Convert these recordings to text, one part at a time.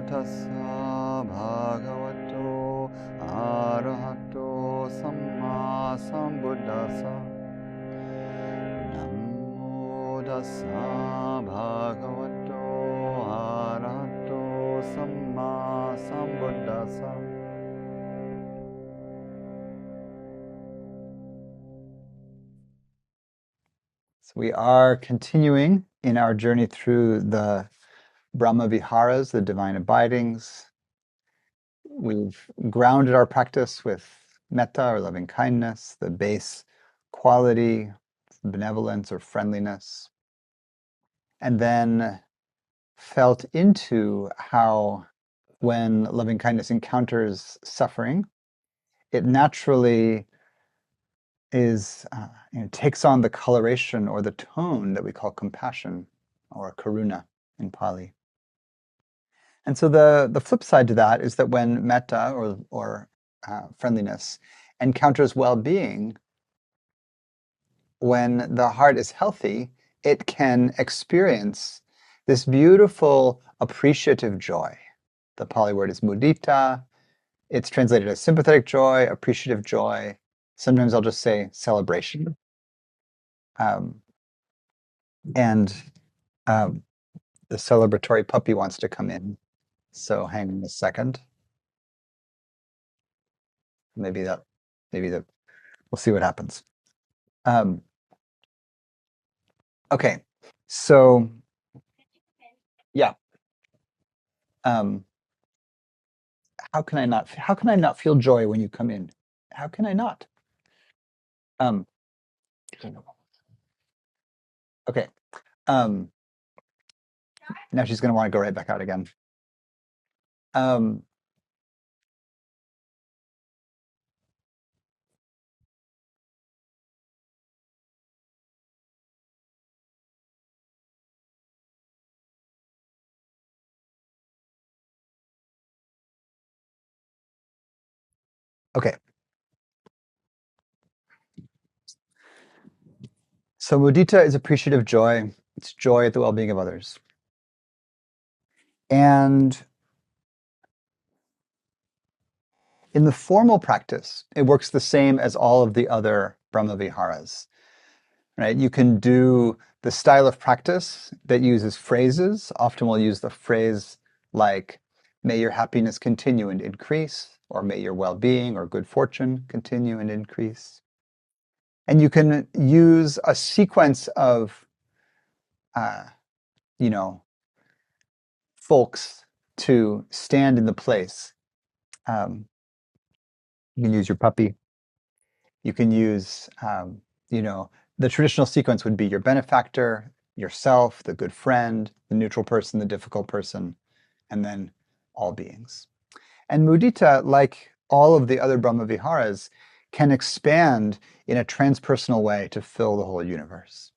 tassa bhagavato arahato samma sambuddhassa. Namo tassa bhagavato arahato samma sambuddhassa. So we are continuing in our journey through the brahmavihāras, the divine abidings. We've grounded our practice with metta, or loving kindness, the base quality, benevolence or friendliness, and then felt into how when loving kindness encounters suffering, it naturally takes on the coloration or the tone that we call compassion or karuna in Pali. And so the flip side to that is that when metta or friendliness encounters well-being, when the heart is healthy, it can experience this beautiful appreciative joy. The Pali word is mudita. It's translated as sympathetic joy, appreciative joy. Sometimes I'll just say celebration. And the celebratory puppy wants to come in. So hang on a second. Maybe we'll see what happens. Okay, so yeah. How can I not feel joy when you come in? How can I not? Okay. Now she's going to want to go right back out again. Okay. So mudita is appreciative joy. It's joy at the well-being of others. And in the formal practice, it works the same as all of the other brahmavihāras, right? You can do the style of practice that uses phrases. Often we'll use the phrase like, may your happiness continue and increase, or may your well-being or good fortune continue and increase. And you can use a sequence of, folks to stand in the place. You can use your puppy. You can use, the traditional sequence would be your benefactor, yourself, the good friend, the neutral person, the difficult person, and then all beings. And mudita, like all of the other brahmavihāras, can expand in a transpersonal way to fill the whole universe.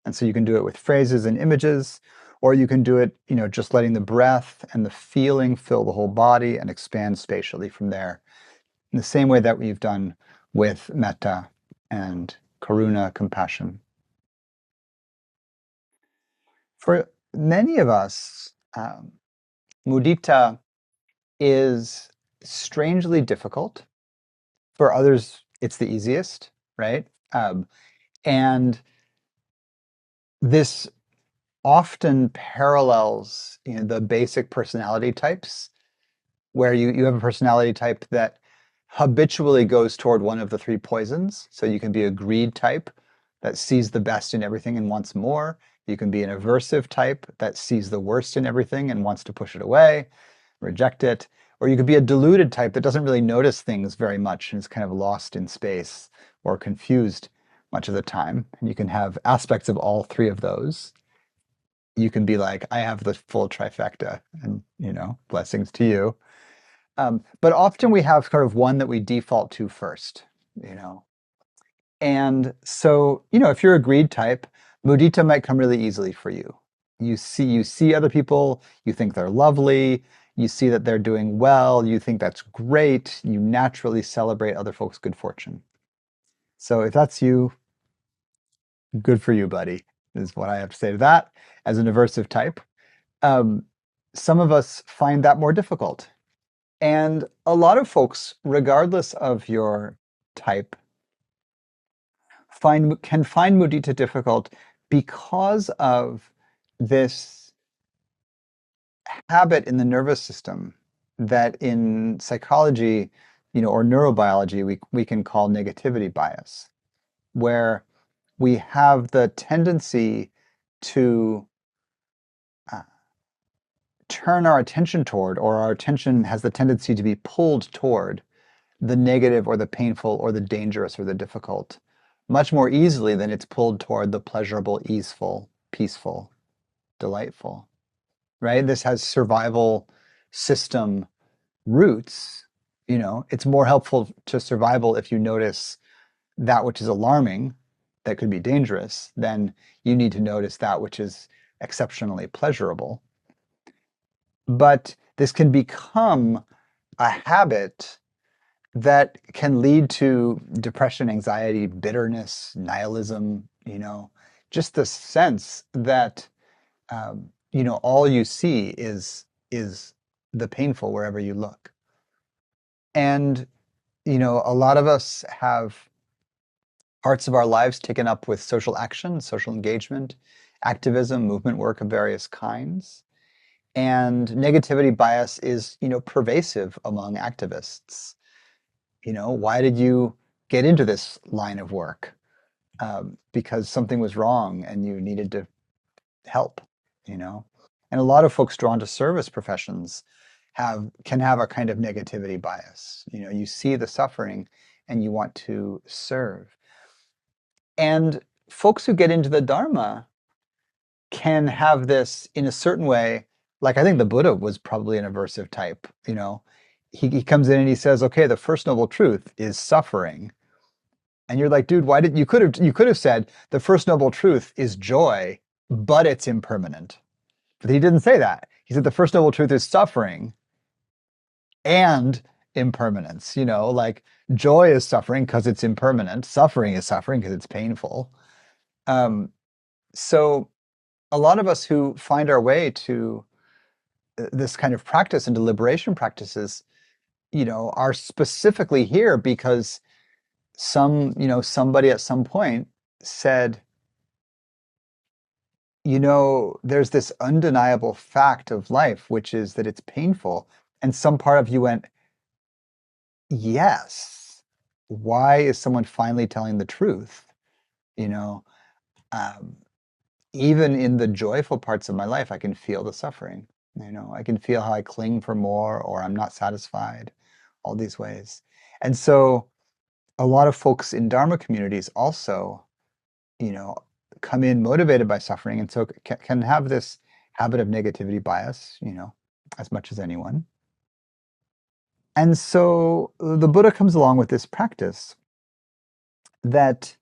And so you can do it with phrases and images, or you can do it, just letting the breath and the feeling fill the whole body and expand spatially from there, in the same way that we've done with metta and karuna, compassion. For many of us, mudita is strangely difficult. For others, it's the easiest, right? And this often parallels the basic personality types, where you have a personality type that habitually goes toward one of the three poisons. So you can be a greed type that sees the best in everything and wants more. You can be an aversive type that sees the worst in everything and wants to push it away, reject it. Or you could be a deluded type that doesn't really notice things very much and is kind of lost in space or confused much of the time. And you can have aspects of all three of those. You can be like, I have the full trifecta, and blessings to you. But often we have sort of one that we default to first, And so, if you're a greed type, mudita might come really easily for you. You see other people, you think they're lovely, you see that they're doing well, you think that's great, you naturally celebrate other folks' good fortune. So if that's you, good for you, buddy, is what I have to say to that as an aversive type. some of us find that more difficult. And a lot of folks, regardless of your type, can find mudita difficult because of this habit in the nervous system that in psychology, or neurobiology, we can call negativity bias, where we have the tendency to uh, turn our attention toward, or our attention has the tendency to be pulled toward the negative or the painful or the dangerous or the difficult much more easily than it's pulled toward the pleasurable, easeful, peaceful, delightful, right? This has survival system roots. It's more helpful to survival if you notice that which is alarming, that could be dangerous, than you need to notice that which is exceptionally pleasurable. But this can become a habit that can lead to depression, anxiety, bitterness, nihilism, just the sense that, all you see is the painful wherever you look. And, a lot of us have parts of our lives taken up with social action, social engagement, activism, movement work of various kinds. And negativity bias is, pervasive among activists. Why did you get into this line of work? Because something was wrong and you needed to help, you know? And a lot of folks drawn to service professions can have a kind of negativity bias. You see the suffering and you want to serve. And folks who get into the Dharma can have this in a certain way. Like, I think the Buddha was probably an aversive type. He comes in and he says, okay, the first noble truth is suffering. And you're like, dude, why did you could have said the first noble truth is joy, but it's impermanent. But he didn't say that. He said the first noble truth is suffering and impermanence. Like, joy is suffering because it's impermanent. Suffering is suffering because it's painful. So a lot of us who find our way to this kind of practice and to liberation practices, are specifically here because somebody at some point said, there's this undeniable fact of life, which is that it's painful. And some part of you went, yes. Why is someone finally telling the truth? You know, um, Even in the joyful parts of my life, I can feel the suffering. I can feel how I cling for more or I'm not satisfied, all these ways. And so a lot of folks in Dharma communities also, you know, come in motivated by suffering, and so can have this habit of negativity bias, as much as anyone. And so the Buddha comes along with this practice that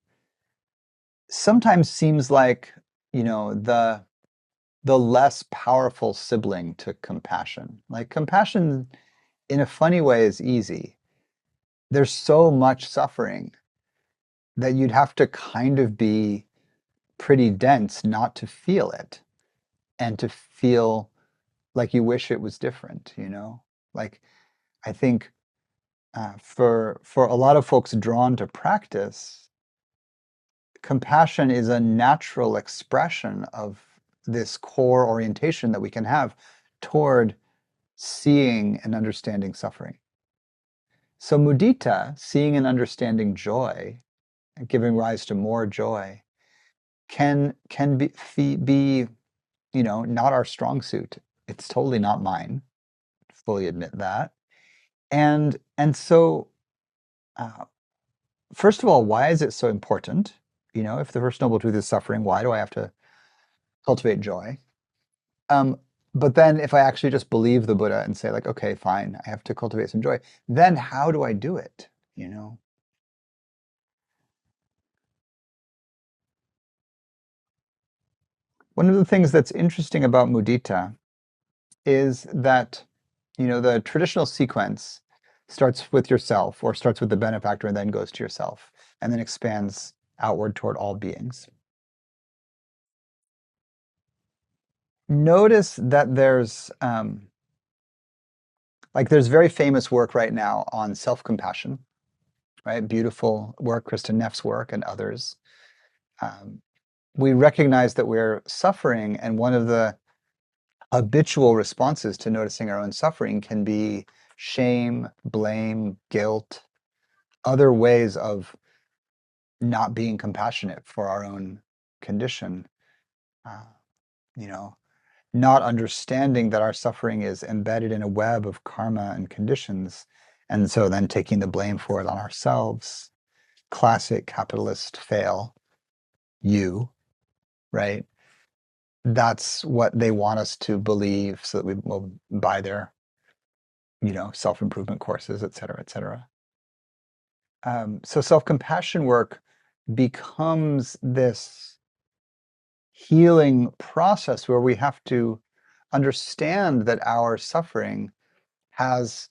sometimes seems like, the less powerful sibling to compassion. Like, compassion in a funny way is easy. There's so much suffering that you'd have to kind of be pretty dense not to feel it, and to feel like you wish it was different. Like, I think for a lot of folks drawn to practice, compassion is a natural expression of this core orientation that we can have toward seeing and understanding suffering. So mudita, seeing and understanding joy, and giving rise to more joy, can be not our strong suit. It's totally not mine. Fully admit that. And so, uh, first of all, why is it so important? If the first noble truth is suffering, why do I have to cultivate joy? Um, but then if I actually just believe the Buddha and say, like, okay, fine, I have to cultivate some joy, then how do I do it? One of the things that's interesting about mudita is that, the traditional sequence starts with yourself, or starts with the benefactor and then goes to yourself, and then expands outward toward all beings. notice that there's there's very famous work right now on self-compassion, right? Beautiful work, Kristen Neff's work and others. We recognize that we're suffering, and one of the habitual responses to noticing our own suffering can be shame, blame, guilt, other ways of not being compassionate for our own condition. Uh, you know, not understanding that our suffering is embedded in a web of karma and conditions, and so then taking the blame for it on ourselves. Classic capitalist fail. You, right? That's what they want us to believe so that we will buy their, self-improvement courses, et cetera, et cetera. So self-compassion work becomes this healing process where we have to understand that our suffering has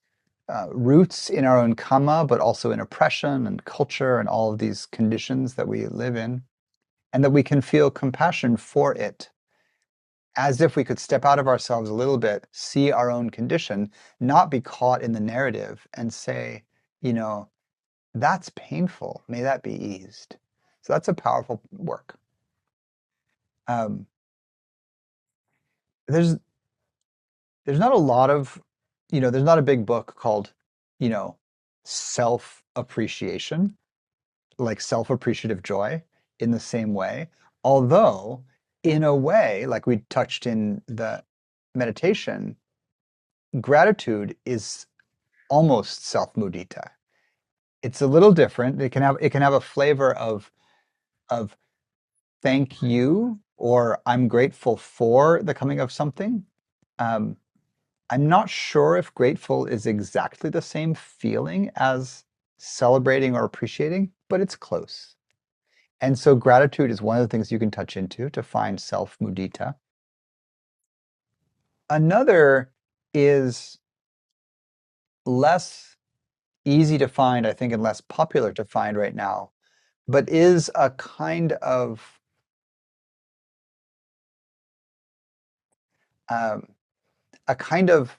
roots in our own karma, but also in oppression and culture and all of these conditions that we live in, and that we can feel compassion for it, as if we could step out of ourselves a little bit, see our own condition, not be caught in the narrative and say, that's painful. May that be eased. So that's a powerful work. Um, there's there's not a lot of, there's not a big book called, you know, self-appreciation, like self-appreciative joy in the same way. Although, in a way, like we touched in the meditation, gratitude is almost self-mudita. It's a little different. It can have a flavor of thank you, or I'm grateful for the coming of something. Um, I'm not sure if grateful is exactly the same feeling as celebrating or appreciating, but it's close. And so gratitude is one of the things you can touch into to find self-mudita. Another is less easy to find, I think, and less popular to find right now, but is um, a kind of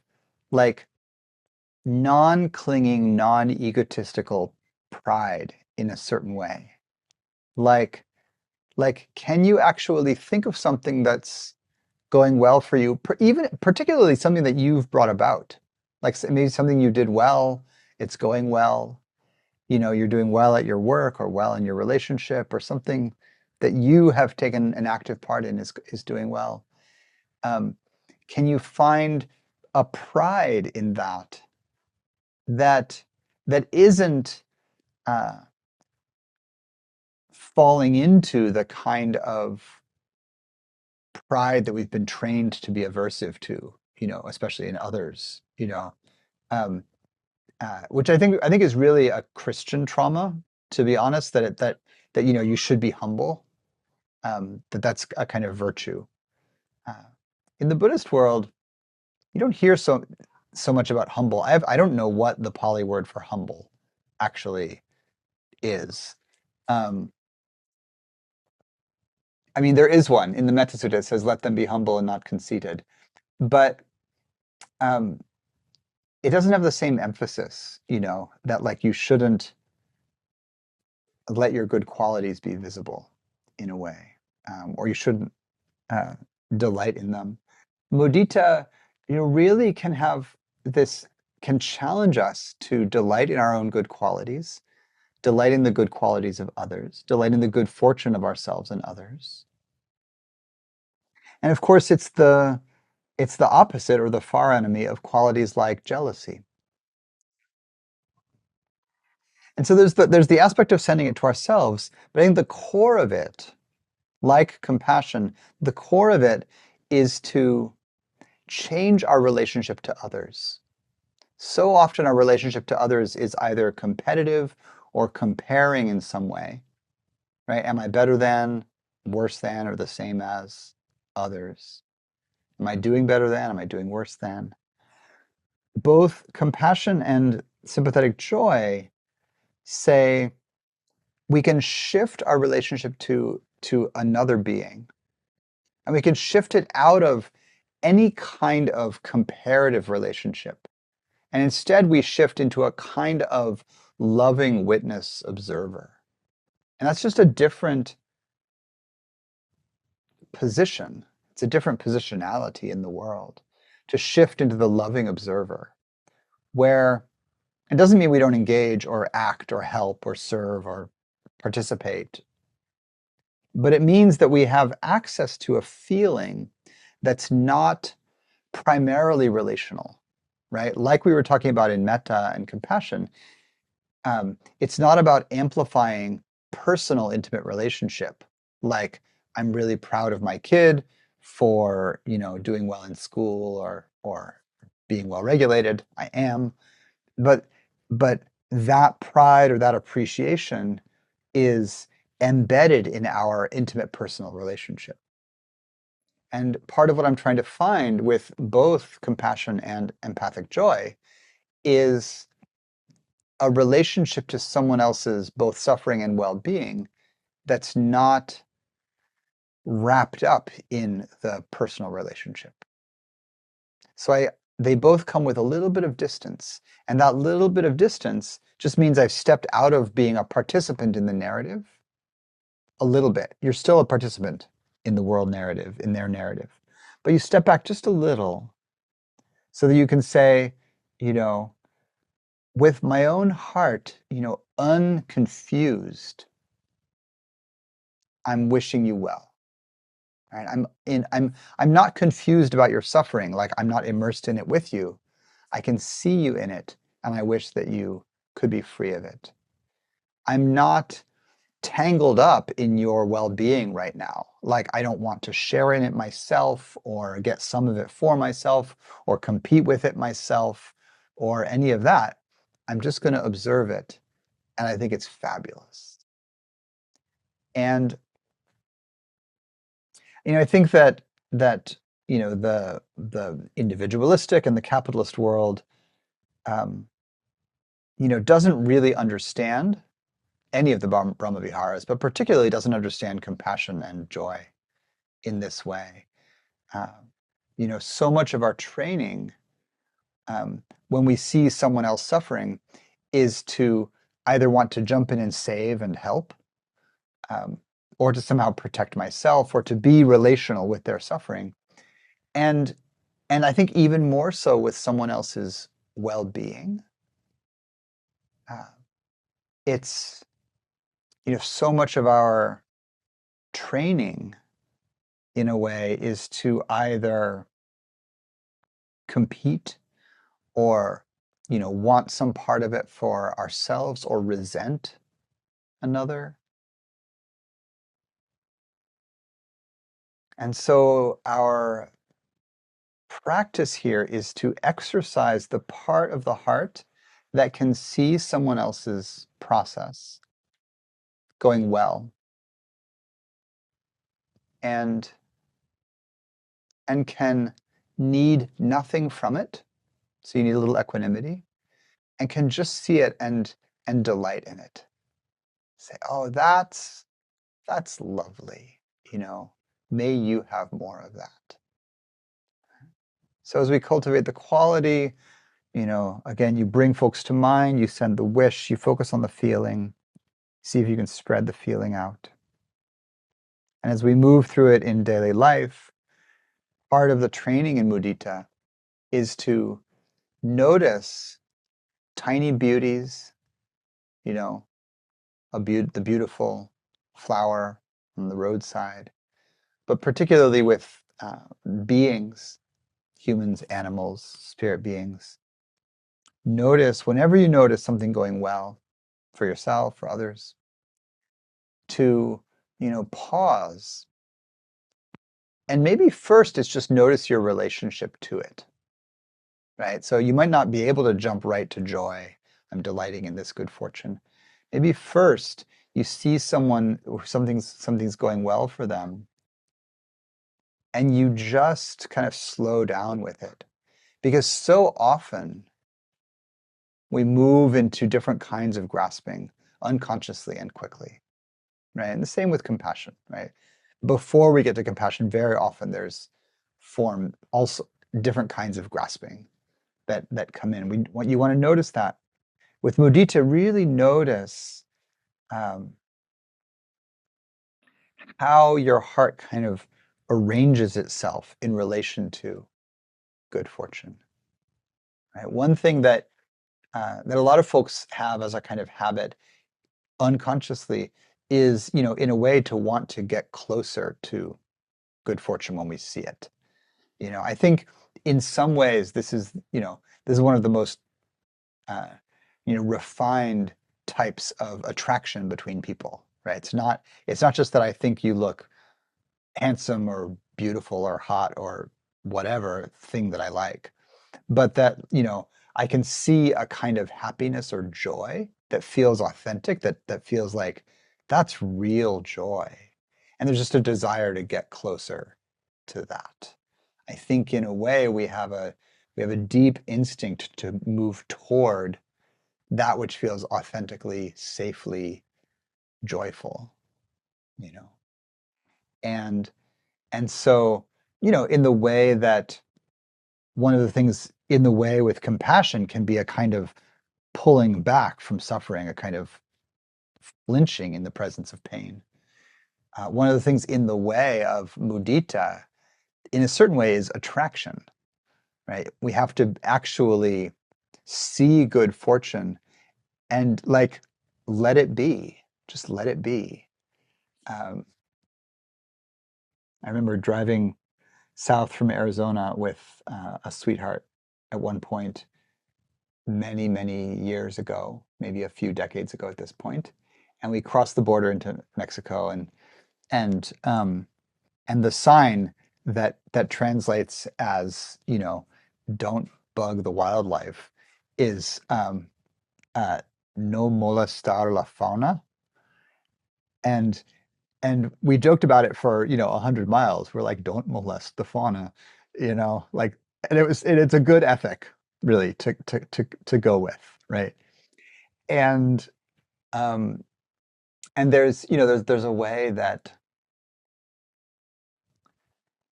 like non-clinging, non-egotistical pride in a certain way. Like, can you actually think of something that's going well for you, even particularly something that you've brought about? Like maybe something you did well, it's going well, you're doing well at your work or well in your relationship, or something that you have taken an active part in is doing well. Um, can you find a pride in that that isn't uh, falling into the kind of pride that we've been trained to be aversive to, especially in others, um, which I think is really a Christian trauma, to be honest. That you should be humble. That's a kind of virtue. Uh, in the Buddhist world, you don't hear so much about humble. I don't know what the Pali word for humble actually is. Um, I mean, there is one in the Metta Sutta. It says, "Let them be humble and not conceited," but um, it doesn't have the same emphasis. That like you shouldn't let your good qualities be visible in a way, or you shouldn't uh, delight in them. Mudita, really can challenge us to delight in our own good qualities, delight in the good qualities of others, delight in the good fortune of ourselves and others. And of course, it's the opposite, or the far enemy, of qualities like jealousy. And so there's the aspect of sending it to ourselves, but I think the core of it, like compassion, the core of it is to change our relationship to others. So often our relationship to others is either competitive or comparing in some way, right? Am I better than, worse than, or the same as others? Am I doing better than? Am I doing worse than? Both compassion and sympathetic joy say we can shift our relationship to another being, and we can shift it out of any kind of comparative relationship. And instead we shift into a kind of loving witness observer. And that's just a different position. It's a different positionality in the world to shift into the loving observer, where it doesn't mean we don't engage or act or help or serve or participate, but it means that we have access to a feeling that's not primarily relational, right? Like we were talking about in metta and compassion, it's not about amplifying personal intimate relationship. Like, I'm really proud of my kid for, doing well in school or being well regulated. I am. But but that pride or that appreciation is embedded in our intimate personal relationship. And part of what I'm trying to find with both compassion and empathic joy is a relationship to someone else's both suffering and well-being that's not wrapped up in the personal relationship. So they both come with a little bit of distance, and that little bit of distance just means I've stepped out of being a participant in the narrative a little bit. You're still a participant in the world narrative, in their narrative, but you step back just a little so that you can say, with my own heart, unconfused, I'm wishing you well. Right? I'm not confused about your suffering, like I'm not immersed in it with you. I can see you in it, and I wish that you could be free of it. I'm not tangled up in your well-being right now. Like, I don't want to share in it myself or get some of it for myself or compete with it myself or any of that. I'm just going to observe it, and I think it's fabulous. And I think that the individualistic and the capitalist world doesn't really understand any of the brahmavihāras, but particularly doesn't understand compassion and joy in this way. So much of our training, when we see someone else suffering, is to either want to jump in and save and help, or to somehow protect myself, or to be relational with their suffering. And I think even more so with someone else's well-being. It's, so much of our training, in a way, is to either compete or, want some part of it for ourselves or resent another. And so our practice here is to exercise the part of the heart that can see someone else's process going well and can need nothing from it. So you need a little equanimity, and can just see it and delight in it. Say, oh, that's lovely. May you have more of that. So as we cultivate the quality, again, you bring folks to mind, you send the wish, you focus on the feeling, see if you can spread the feeling out. And as we move through it in daily life, part of the training in mudita is to notice tiny beauties, the beautiful flower on the roadside, but particularly with beings, humans, animals, spirit beings. Whenever you notice something going well for yourself, for others, to, pause. And maybe first it's just notice your relationship to it, right? So you might not be able to jump right to joy. I'm delighting in this good fortune. Maybe first you see someone, or something's going well for them, and you just kind of slow down with it. Because so often we move into different kinds of grasping unconsciously and quickly, right? And the same with compassion, right? Before we get to compassion, very often there's form also different kinds of grasping that come in. You want to notice that. With mudita, really notice how your heart kind of arranges itself in relation to good fortune. Right? One thing that a lot of folks have as a kind of habit unconsciously is, in a way to want to get closer to good fortune when we see it. I think in some ways this is one of the most uh, refined types of attraction between people, right? It's not just that I think you look handsome or beautiful or hot or whatever thing that I like, but that, I can see a kind of happiness or joy that feels authentic, that feels like that's real joy. And there's just a desire to get closer to that. I think in a way we have a deep instinct to move toward that which feels authentically, safely joyful, you know. And and so, in the way that one of the things in the way with compassion can be a kind of pulling back from suffering, a kind of flinching in the presence of pain. One of the things in the way of mudita, in a certain way, is attraction, right? We have to actually see good fortune and like let it be, just let it be. Um, I remember driving south from Arizona with a sweetheart at one point, many, many years ago, maybe a few decades ago at this point, and we crossed the border into Mexico, and um, and the sign that translates as don't bug the wildlife is uh, no molestar la fauna, and we joked about it for 100 miles. We're like, don't molest the fauna, like, and it's a good ethic really to go with, right? And um and there's a way that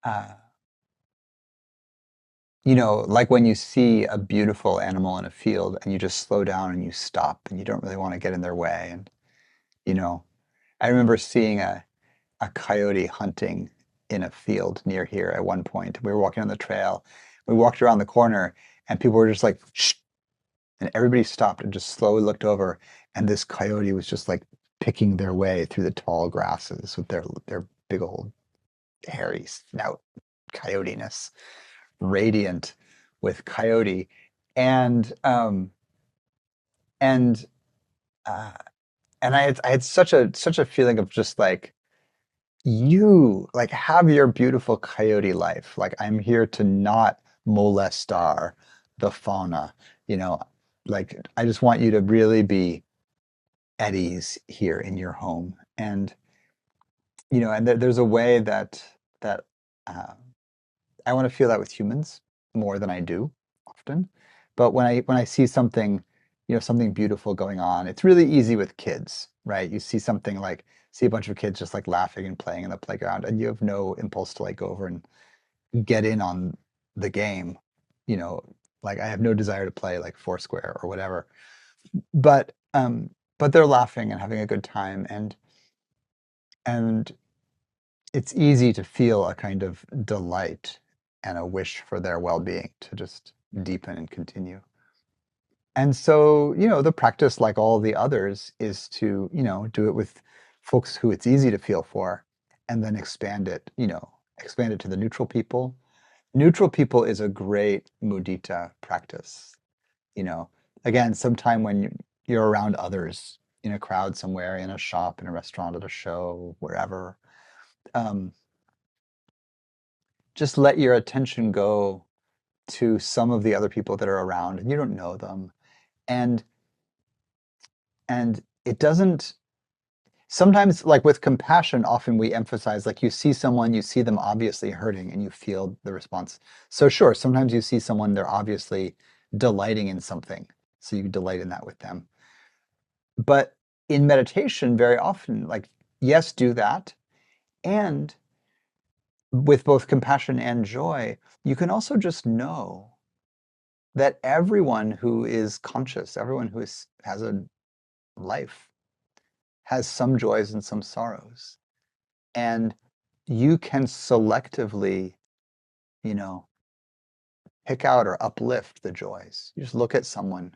uh like when you see a beautiful animal in a field and you just slow down and you stop and you don't really want to get in their way. And you know I remember seeing a coyote hunting in a field near here at one point. We were walking on the trail. We walked around the corner and people were just like, shh. And everybody stopped and just slowly looked over. And this coyote was just like picking their way through the tall grasses with their big old hairy snout coyoteness, radiant with coyote. And and uh, I had such a feeling of just like, you like have your beautiful coyote life. Like, I'm here to not molestar the fauna, you know, like I just want you to really be at ease here in your home. And there's a way that uh, I want to feel that with humans more than I do often. But when I see something, something beautiful going on, it's really easy with kids, right? You see something like see a bunch of kids just like laughing and playing in the playground, and you have no impulse to like go over and get in on the game. You know, like I have no desire to play like Foursquare or whatever. But but they're laughing and having a good time, and it's easy to feel a kind of delight and a wish for their well-being to just deepen and continue. And so, the practice, like all the others, is to, do it with folks who it's easy to feel for, and then expand it to the neutral people. Neutral people is a great mudita practice. You know, again, sometime when you're around others in a crowd somewhere, in a shop, in a restaurant, at a show, wherever, um, just let your attention go to some of the other people that are around and you don't know them. And it doesn't sometimes, like with compassion, often we emphasize like you see someone, you see them obviously hurting and you feel the response. So sure, sometimes you see someone, they're obviously delighting in something. So you delight in that with them. But in meditation, very often, like, yes, do that. And with both compassion and joy, you can also just know that everyone who is conscious, everyone who has a life, has some joys and some sorrows. And you can selectively, you know, pick out or uplift the joys. You just look at someone,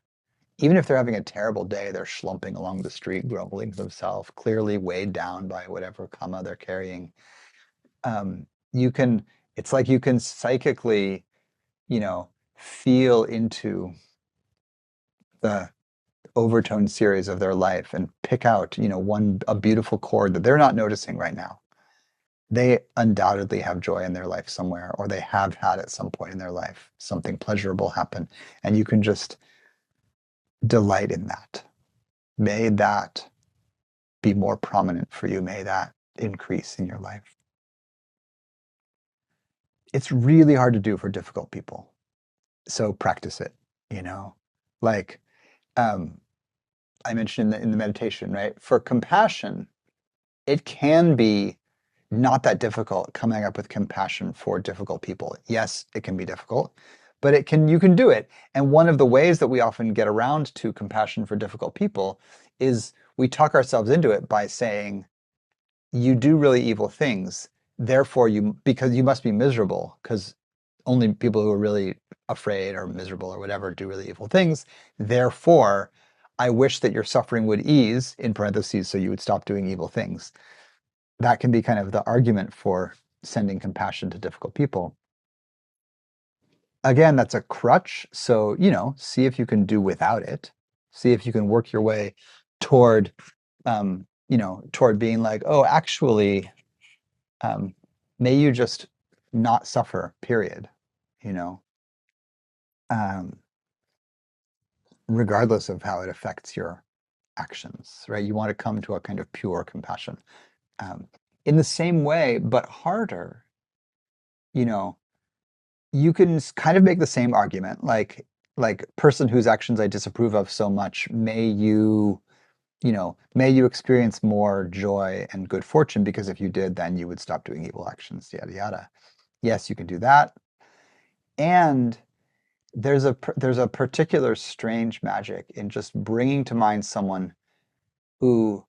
even if they're having a terrible day, they're schlumping along the street, grumbling to themselves, clearly weighed down by whatever karma they're carrying. You can, it's like you can psychically, feel into the overtone series of their life and pick out, a beautiful chord that they're not noticing right now. They undoubtedly have joy in their life somewhere, or they have had at some point in their life something pleasurable happen, and you can just delight in that. May that be more prominent for you. May that increase in your life. It's really hard to do for difficult people. So practice it, like I mentioned in the meditation, right? For compassion, it can be not that difficult coming up with compassion for difficult people. Yes, it can be difficult, but you can do it. And one of the ways that we often get around to compassion for difficult people is we talk ourselves into it by saying, you do really evil things, therefore because you must be miserable, because only people who are really afraid or miserable or whatever do really evil things. Therefore, I wish that your suffering would ease, in parentheses, so you would stop doing evil things. That can be kind of the argument for sending compassion to difficult people. Again, that's a crutch. So, see if you can do without it. See if you can work your way toward, toward being like, oh, actually, may you just not suffer, period, you know, um, regardless of how it affects your actions, right? You want to come to a kind of pure compassion. Um, in the same way, but harder, you know, you can kind of make the same argument, like person whose actions I disapprove of so much, may you experience more joy and good fortune, because if you did, then you would stop doing evil actions, yada yada. Yes, you can do that. And there's a particular strange magic in just bringing to mind someone who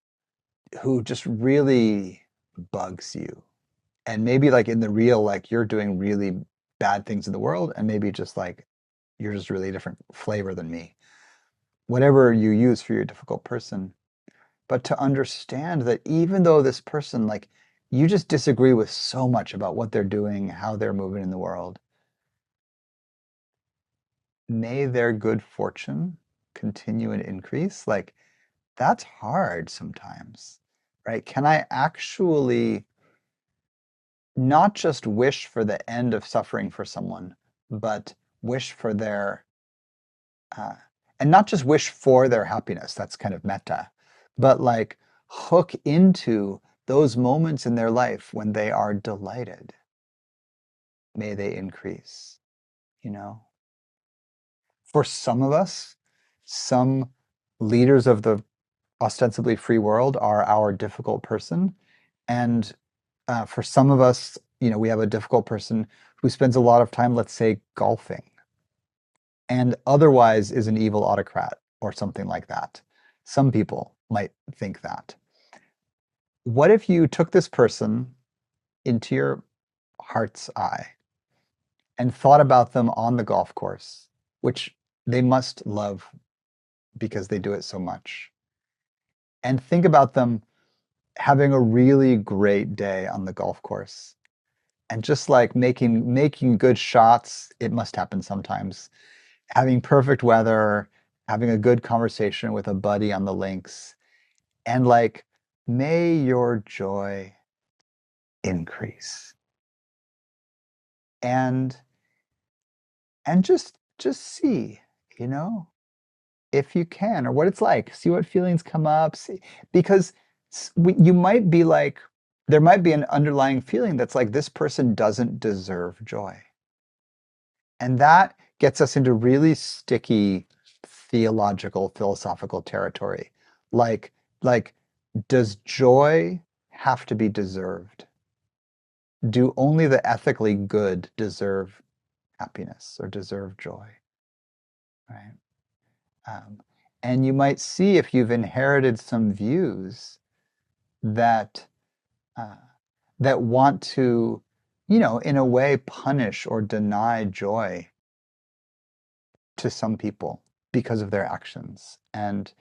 just really bugs you. And maybe like in the real, like you're doing really bad things in the world, and maybe just like you're just really different flavor than me. Whatever you use for your difficult person. But to understand that even though this person, like, you just disagree with so much about what they're doing, how they're moving in the world, may their good fortune continue and increase. Like, that's hard sometimes, right? Can I actually not just wish for the end of suffering for someone, but wish for their, uh, and not just wish for their happiness, that's kind of metta, but like hook into those moments in their life when they are delighted. May they increase, you know? For some of us, some leaders of the ostensibly free world are our difficult person. And for some of us, we have a difficult person who spends a lot of time, let's say, golfing, and otherwise is an evil autocrat or something like that. Some people might think that. What if you took this person into your heart's eye and thought about them on the golf course, which they must love because they do it so much, and think about them having a really great day on the golf course and just like making good shots. It must happen sometimes. Having perfect weather, having a good conversation with a buddy on the links, and like, may your joy increase. And just see, you know, if you can, or what it's like. See what feelings come up. See, because you might be like, there might be an underlying feeling that's like, this person doesn't deserve joy. And that gets us into really sticky theological, philosophical territory. Like, like, does joy have to be deserved? do only the ethically good deserve happiness or deserve joy, right? And you might see if you've inherited some views that that want to, in a way, punish or deny joy to some people because of their actions. And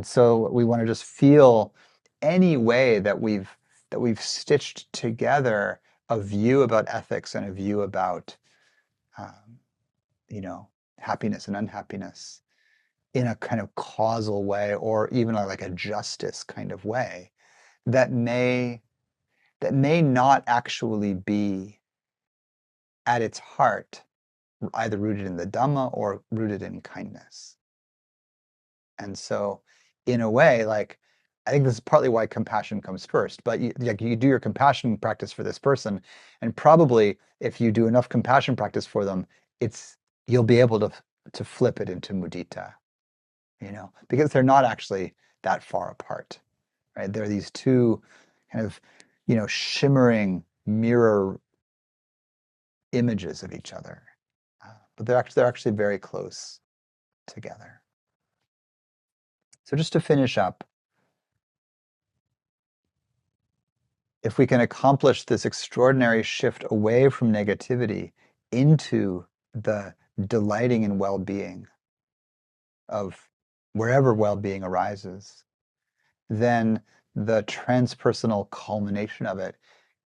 so we want to just feel any way that we've stitched together a view about ethics and a view about um, happiness and unhappiness in a kind of causal way, or even like a justice kind of way that may not actually be at its heart either rooted in the Dhamma or rooted in kindness. And so, in a way, like, I think this is partly why compassion comes first. But you do your compassion practice for this person, and probably if you do enough compassion practice for them, you'll be able to flip it into mudita, because they're not actually that far apart, right? They're these two kind of, shimmering mirror images of each other, but they're actually very close together. So just to finish up, if we can accomplish this extraordinary shift away from negativity into the delighting in well-being of wherever well-being arises, then the transpersonal culmination of it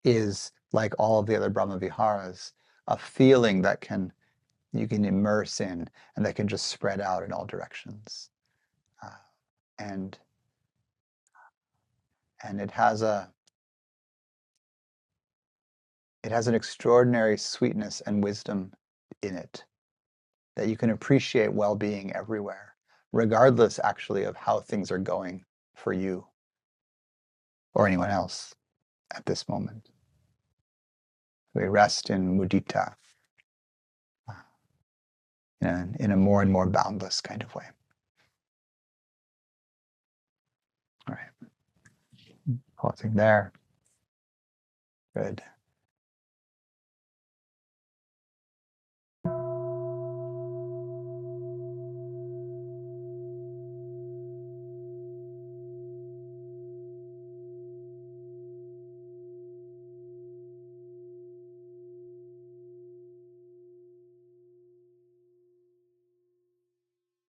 is, like all of the other brahmavihāras, a feeling that you can immerse in and that can just spread out in all directions. And it has an extraordinary sweetness and wisdom in it, that you can appreciate well-being everywhere, regardless actually of how things are going for you or anyone else at this moment. We rest in mudita, in a more and more boundless kind of way. All right. Pausing there. Good.